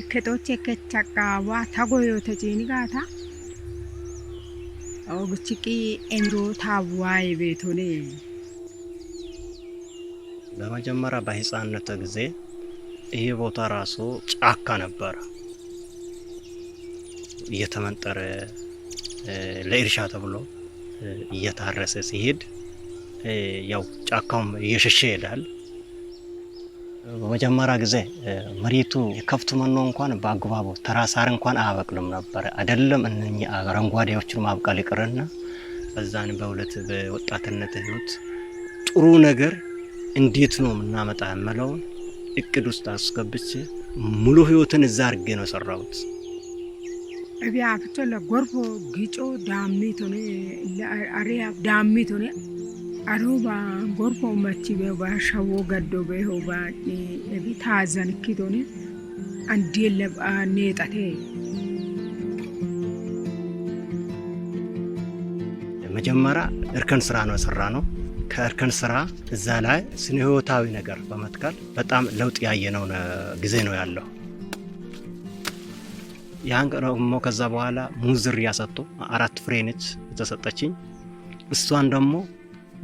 كتوتشي كتشاكاوا تاغويو تجيني غاتا أو بتشكي إمرو تاواي بيتوني በመጀመሪያ በህፃንነት ጊዜ ይሄ ቦታ ራሱ ጫካ ነበር እየተመንጠረ ለእርሻ ተብሎ እየታረሰ ሲሄድ ያው ጫካውም እየሸሸ ይሄዳል በመጀመሪያ ጊዜ መሬቱ የከፍቱ መኖ እንኳን በአግባቡ ተራሳር እንኳን አያበቅልም ነበር አይደለም እነኚህ አረንጓዴዎችን ማብቀል ይቅርና በዛን በሁለት በወጣትነት ህይወት ጥሩ ነገር እንዴት ነው ምናመጣ ያመለው እቅድ ውስጥ አስገብቼ ሙሉ ህይወትን እዛ አርጌ ነው ሰራውት እቢያ ፍተለ ጎርፎ ግጮ ዳሚቶኔ ለአሪያ ዳሚቶኔ አሮባ ጎርፎ መቺ በባሻው ገዶ በሆባ እቢ ታዘን ኪቶኔ አንዴ ለባ ኔጣቴ መጀመሪያ እርከን ስራ ነው ሰራነው ከእርከን ስራ እዛ ላይ ስነ ህይወታዊ ነገር በመትከል በጣም ለውጥ ያየነው ጊዜ ነው ያለው ያን ቀረሞ ከዛ በኋላ ሙዝር ያሰጡ 4 ፍሬ ነች ተሰጠችኝ እሷን ደግሞ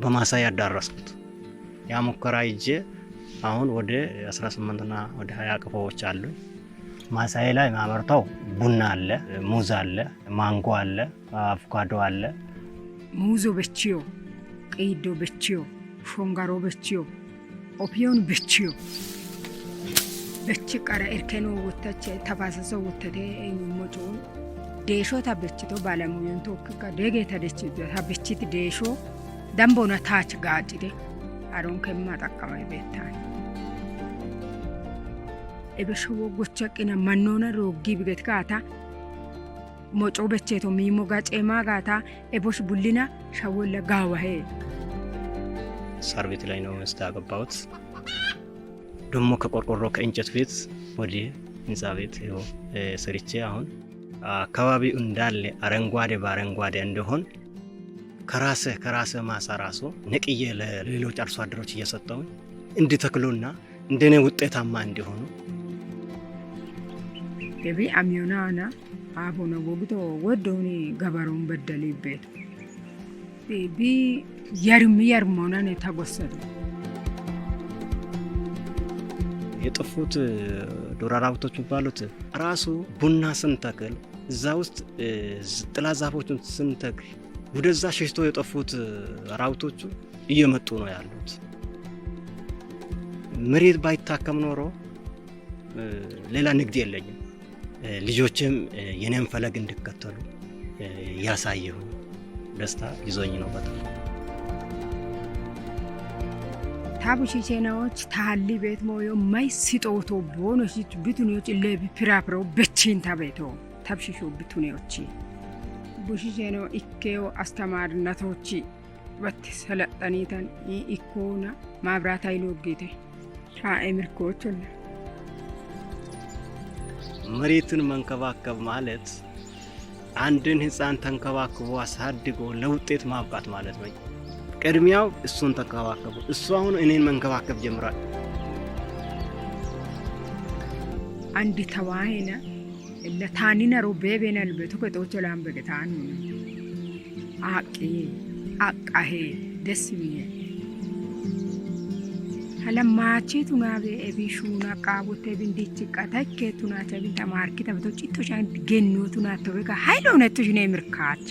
በማሳያ ያዳረስኩት ያ ሙከራ ይጄ አሁን ወደ 18 እና ወደ 20 ቀፎዎች አሉ ማሳያ ላይ ማመርታው ቡና አለ ሙዝ አለ ማንጎ አለ አቮካዶ አለ ሙዞ በቺዮ ቀይዶ በቺዮ ሾንጋሮ በቺዮ ኦፒዮን በቺዮ በቺ ቀራ እርከኑ ወተቸ ተፋሰሰ ወተተ ሞጮን ዴሾ ታበችቶ ባለሙዩን ተወከካ ደገ ተደች ታበችት ዴሾ ደምቦና ታች ጋጭደ አሮን ከማጣቀማይ ቤታን እበሾ ጎቸቅና ማኖና ሮጊ ቢገት ጋታ ሞጮ በቸቶ ሚሞ ጋጨማ ጋታ እቦሽ ቡሊና ሻወለ ጋዋሄ ሰርቪት ላይ ነው መስታገባውት ደሞ ከቆርቆሮ ከእንጨት ቤት ወዲ ህንጻ ቤት ይው ሰርቼ አሁን አካባቢው እንዳለ አረንጓዴ ባረንጓዴ እንደሆን ከራሴ ማሳራሶ ነቅዬ ለሌሎች አርሶ አደሮች እየሰጠው እንዲተክሉና እንደኔ ውጤታማ እንዲሆኑ ገቢ አሚዮናና አቦና ወግቶ ወዶኒ ገባሮን በደልይበት ቢ ያርሞና ነው ታጎሰደ የጥፉት ዱር አራዊቶች ባሉት ራሱ ቡና ስንተክል እዛ ውስጥ ጥላ ዛፎችን ስንተክል ወደዛ ሸሽቶ የጠፉት አራዊቶቹ እየመጡ ነው ያሉት መሬት ባይታከም ኖሮ ሌላ ንግድ የለኝም ልጆችም የኔን ፈለግ እንድከተሉ ያሳየው ደስታ ይዞኝ ነው በጣም ታቡሺ ቼናዎች ታሊ ቤት ሞዮ ማይ ሲጦቶ ቦኖሽ ቢቱኒዎች ለብ ፕራፕሮ በቺን ታቤቶ ታብሽሹ ቢቱኒዎች ቡሺ ቼናው ኢኬው አስተማርነቶች በተሰለጠኒተን ኢኮና ማብራት አይሎጌቴ ሻኤምርኮቹን መሬትን መንከባከብ ማለት አንድን ህፃን ተንከባክቦ አሳድጎ ለውጤት ማብቃት ማለት ነው ቀድሚያው እሱን ተንከባከቡ እሱ አሁን እኔን መንከባከብ ጀምሯል አንዲ ተዋይና ለታኒና ሮቤቤና ለበቱ ከተወቸላም በገታን አቃሄ ደስሚየ ለማቼቱና በኤቢሹና ቃቦቴ ብንዲች ቀታከቱና ተብን ተማርኪ ተብቶ ጭቶሻን ገኖቱና ተበጋ ሃይሎነቱሽ ነው ምርካቻ